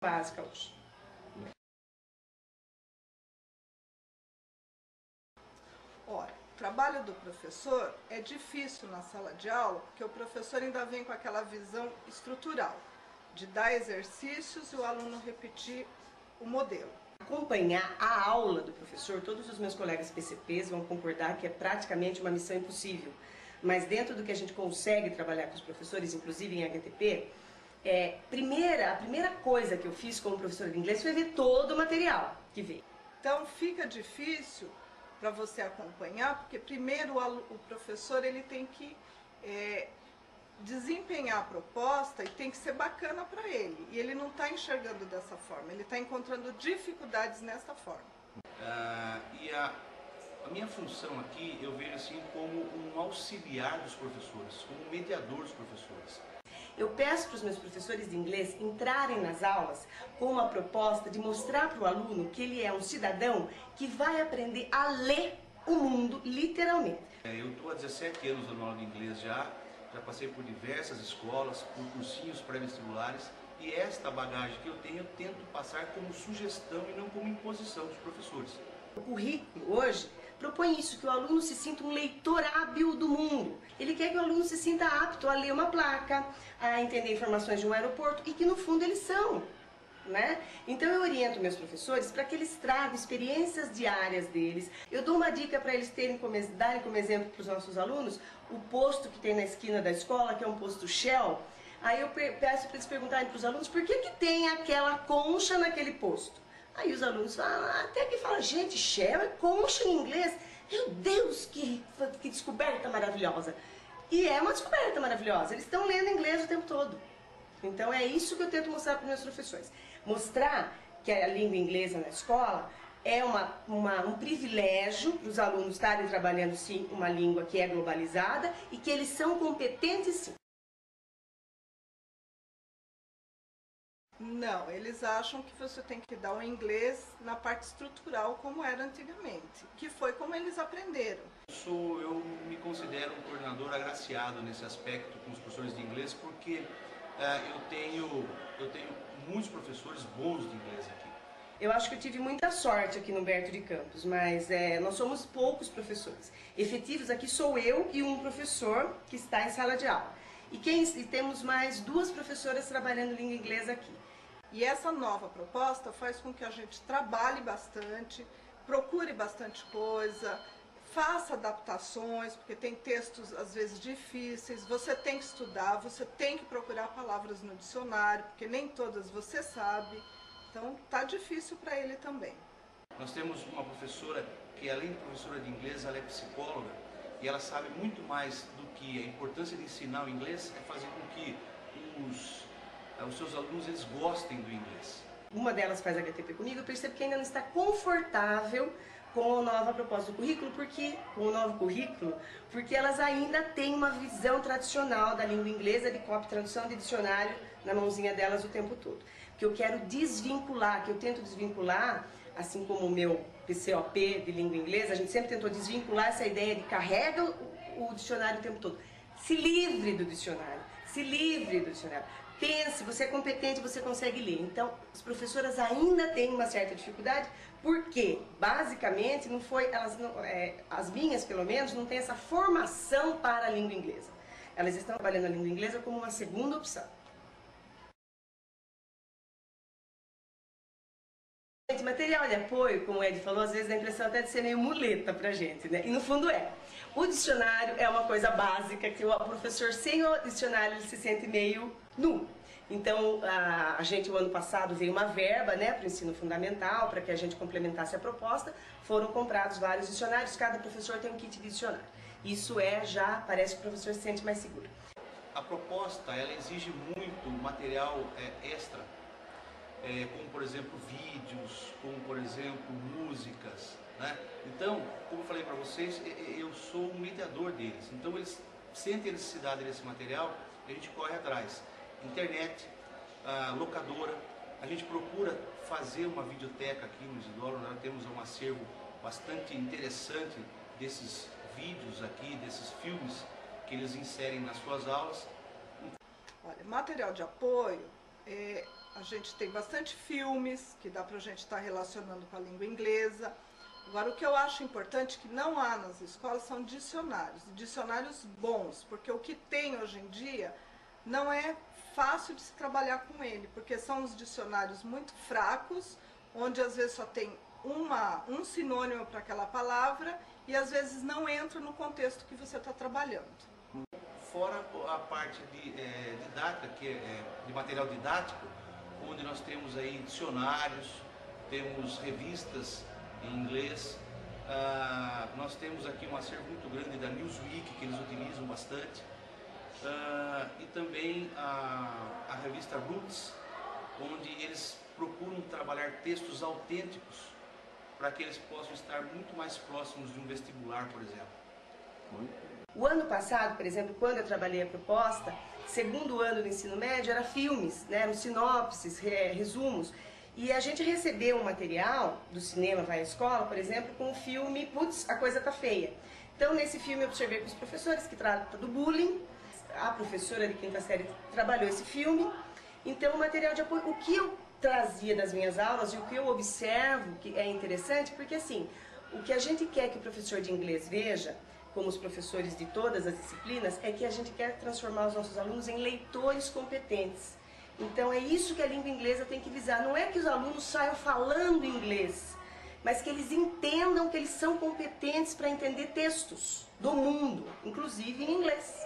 básica hoje. Olha, o trabalho do professor é difícil na sala de aula, porque o professor ainda vem com aquela visão estrutural, de dar exercícios e o aluno repetir o modelo. Acompanhar a aula do professor, todos os meus colegas PCPs vão concordar que é praticamente uma missão impossível. Mas dentro do que a gente consegue trabalhar com os professores, inclusive em HTP, a primeira coisa que eu fiz como professora de inglês foi ver todo o material que veio. Então fica difícil para você acompanhar, porque primeiro o professor ele tem que desempenhar a proposta e tem que ser bacana para ele. E ele não está enxergando dessa forma, ele está encontrando dificuldades nessa forma. E a minha função aqui, eu vejo assim como um auxiliar dos professores, como um mediador dos professores. Eu peço para os meus professores de inglês entrarem nas aulas com uma proposta de mostrar para o aluno que ele é um cidadão que vai aprender a ler o mundo, literalmente. Eu estou há 17 anos dando aula de inglês já passei por diversas escolas, por cursinhos pré-vestibulares, e esta bagagem que eu tenho, eu tento passar como sugestão e não como imposição dos professores. O currículo hoje propõe isso, que o aluno se sinta um leitor hábil do mundo. Ele quer que o aluno se sinta apto a ler uma placa, a entender informações de um aeroporto, e que no fundo eles são. Né? Então eu oriento meus professores para que eles tragam experiências diárias deles. Eu dou uma dica para eles darem como exemplo para os nossos alunos o posto que tem na esquina da escola, que é um posto Shell. Aí eu peço para eles perguntarem para os alunos por que tem aquela concha naquele posto. Aí os alunos falam, até que falam, gente, Shell é concha em inglês. Meu Deus, que descoberta maravilhosa. E é uma descoberta maravilhosa, eles estão lendo inglês o tempo todo. Então é isso que eu tento mostrar para os meus professores. Mostrar que a língua inglesa na escola é um privilégio para os alunos estarem trabalhando sim uma língua que é globalizada e que eles são competentes sim. Não, eles acham que você tem que dar o inglês na parte estrutural como era antigamente, que foi como eles aprenderam. Eu me considero um coordenador agraciado nesse aspecto com os professores de inglês, porque eu tenho muitos professores bons de inglês aqui. Eu acho que eu tive muita sorte aqui no Humberto de Campos, mas nós somos poucos professores. Efetivos aqui sou eu e um professor que está em sala de aula. E temos mais 2 professoras trabalhando língua inglesa aqui. E essa nova proposta faz com que a gente trabalhe bastante, procure bastante coisa, faça adaptações, porque tem textos às vezes difíceis, você tem que estudar, você tem que procurar palavras no dicionário, porque nem todas você sabe, então tá difícil para ele também. Nós temos uma professora que, além de professora de inglês, ela é psicóloga e ela sabe muito mais do que a importância de ensinar o inglês é fazer com que os seus alunos eles gostem do inglês. Uma delas faz HTP comigo, eu percebo que ainda não está confortável com a nova proposta do currículo, porque elas ainda têm uma visão tradicional da língua inglesa, de copy, tradução de dicionário na mãozinha delas o tempo todo. Que eu quero desvincular, que eu tento desvincular, assim como o meu PCOP de língua inglesa, a gente sempre tentou desvincular essa ideia de carrega o dicionário o tempo todo. Se livre do dicionário, se livre do dicionário. Pense, você é competente, você consegue ler. Então, as professoras ainda têm uma certa dificuldade, porque, basicamente, as minhas, pelo menos, não têm essa formação para a língua inglesa. Elas estão trabalhando a língua inglesa como uma segunda opção. Material de apoio, como o Ed falou, às vezes dá a impressão até de ser meio muleta pra gente, né? E no fundo é. O dicionário é uma coisa básica que o professor sem o dicionário ele se sente meio nu. Então, a gente, o ano passado, veio uma verba, né, para o ensino fundamental, para que a gente complementasse a proposta. Foram comprados vários dicionários, cada professor tem um kit de dicionário. Isso já parece que o professor se sente mais seguro. A proposta, ela exige muito material extra. Como por exemplo vídeos, como por exemplo músicas, né? Então, como eu falei para vocês, eu sou um mediador deles, então eles sentem a necessidade desse material, a gente corre atrás. Internet, locadora, a gente procura fazer uma videoteca aqui no Isidoro, nós temos um acervo bastante interessante desses vídeos aqui, desses filmes que eles inserem nas suas aulas. Olha, material de apoio a gente tem bastante filmes, que dá pra gente estar relacionando com a língua inglesa. Agora, o que eu acho importante que não há nas escolas são dicionários bons, porque o que tem hoje em dia não é fácil de se trabalhar com ele, porque são os dicionários muito fracos, onde às vezes só tem um sinônimo para aquela palavra e às vezes não entra no contexto que você está trabalhando. Fora a parte didática, que de material didático, onde nós temos aí dicionários, temos revistas em inglês, nós temos aqui um acervo muito grande da Newsweek, que eles utilizam bastante, e também a revista Roots, onde eles procuram trabalhar textos autênticos para que eles possam estar muito mais próximos de um vestibular, por exemplo. O ano passado, por exemplo, quando eu trabalhei a proposta, segundo ano do ensino médio, era filmes, né, eram sinopses, resumos. E a gente recebeu um material do cinema Vai à Escola, por exemplo, com o filme Putz, a Coisa Tá Feia. Então, nesse filme eu observei com os professores que tratam do bullying. A professora de quinta série trabalhou esse filme. Então, o material de apoio, o que eu trazia das minhas aulas e o que eu observo que é interessante, porque assim, o que a gente quer que o professor de inglês veja, como os professores de todas as disciplinas, é que a gente quer transformar os nossos alunos em leitores competentes. Então é isso que a língua inglesa tem que visar. Não é que os alunos saiam falando inglês, mas que eles entendam que eles são competentes para entender textos do mundo, inclusive em inglês.